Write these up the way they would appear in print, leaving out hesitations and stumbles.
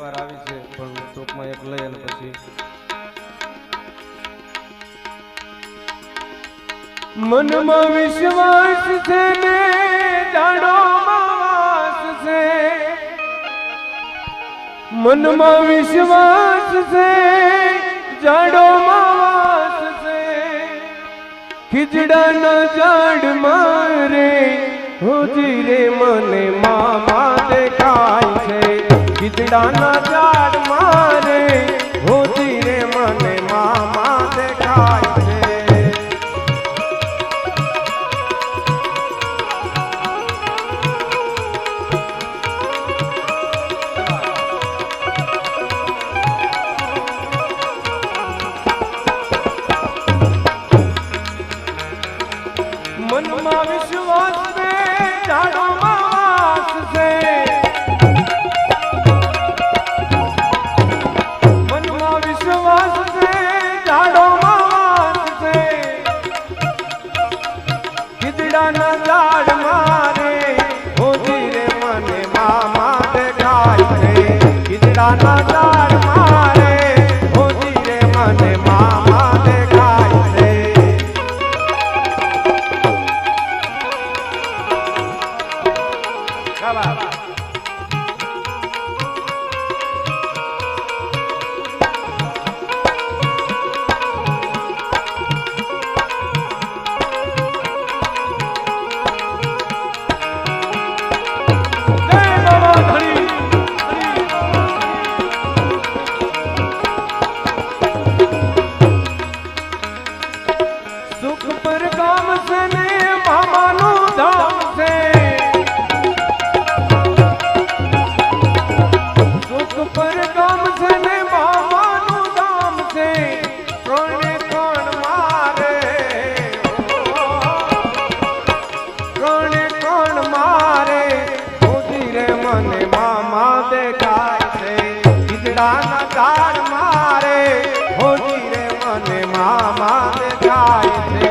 વાર આવી છે પણ ટૂંકમાં એક લઈ અને પછી મનમાં વિશ્વાસ છે ને જાણોમાં વાસ છે, મનમાં વિશ્વાસ છે જાણોમાં વાસ છે, ખીજડાના ઝાડ મારે હોજી રે મને મામા દેખાય છે, ખીજડાના ઝાડ મારે હોજી રે મને મામા દેખાય છે. મનમાં વિશ્વાસ છે જાણોમાં વાસ છે, મનમાં વિશ્વાસ છે જાણોમાં વાસ છે, ખીજડાના ઝાડ મારે હોજી રે મને મામા દેખાય છે, ખીજડાના ઝાડ મારે હોજી રે મને મામા દેખાય છે. સુખ પર ગામ છે ને મામાનું ધામ છે, સુખ પર ગામ છે ને મામાનું ધામ છે, કોણે કોણ મારે કોણે કોણ મારે હોજી રે મને મામા દેખાય છે, ખીજડાના ઝાડ મારે હોજી રે મને મામા દેખાય છે.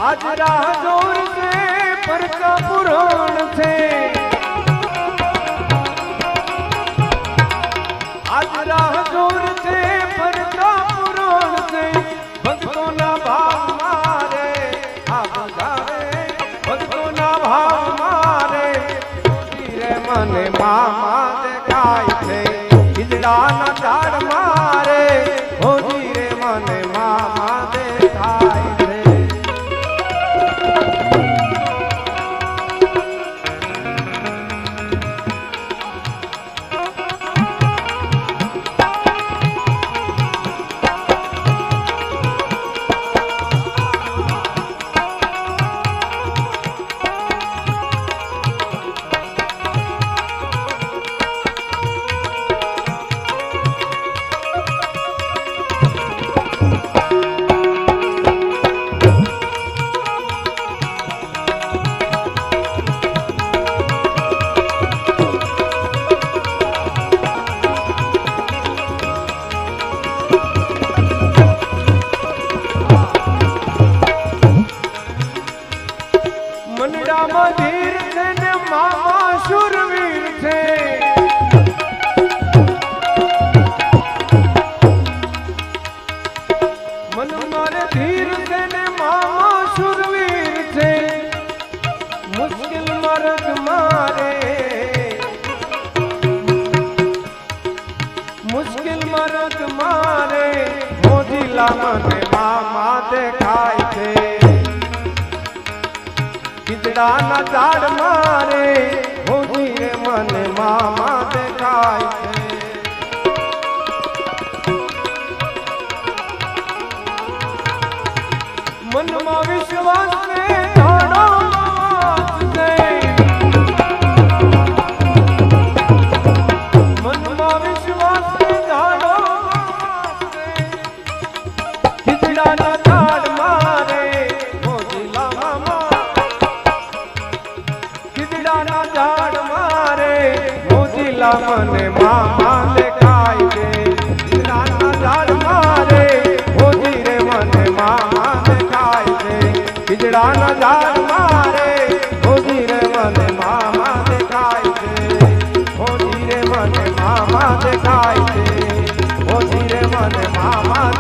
આજ રાહ જોર છે પરચા પુરાણ છે, આજ રાહ જોર છે પરચા પુરાણ છે, ભક્તોના ભાવ મારે આ બુધાવે, ભક્તોના ભાવ મારે હોજી રે મને મામા દેખાય છે, ખીજડાના ઝાડ મારે હોજી રે મને મામા દેખાય છે. મનડામાં ધીર છે ને મામા શુરવીર છે, મન મારે ધીર છે ને મામા શુરવીર છે, મુશ્કેલ મરદ મારે મુશ્કેલ મરદ મારે મોજીલા મને મામા દેખાય છે, ખીજડાના ઝાડ મારે હોજી રે મને મામા દેખાય છે.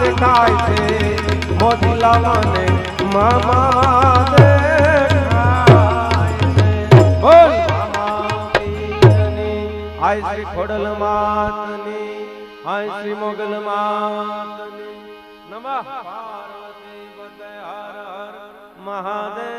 દેખાય છે મોતીલા મને મામા દેખાય છે બોલ મામા પીરની આય શ્રી ખોડલ માતની આય શ્રી મોગલ માતની નમઃ પાર્વતી પતય હર હર મહાદેવ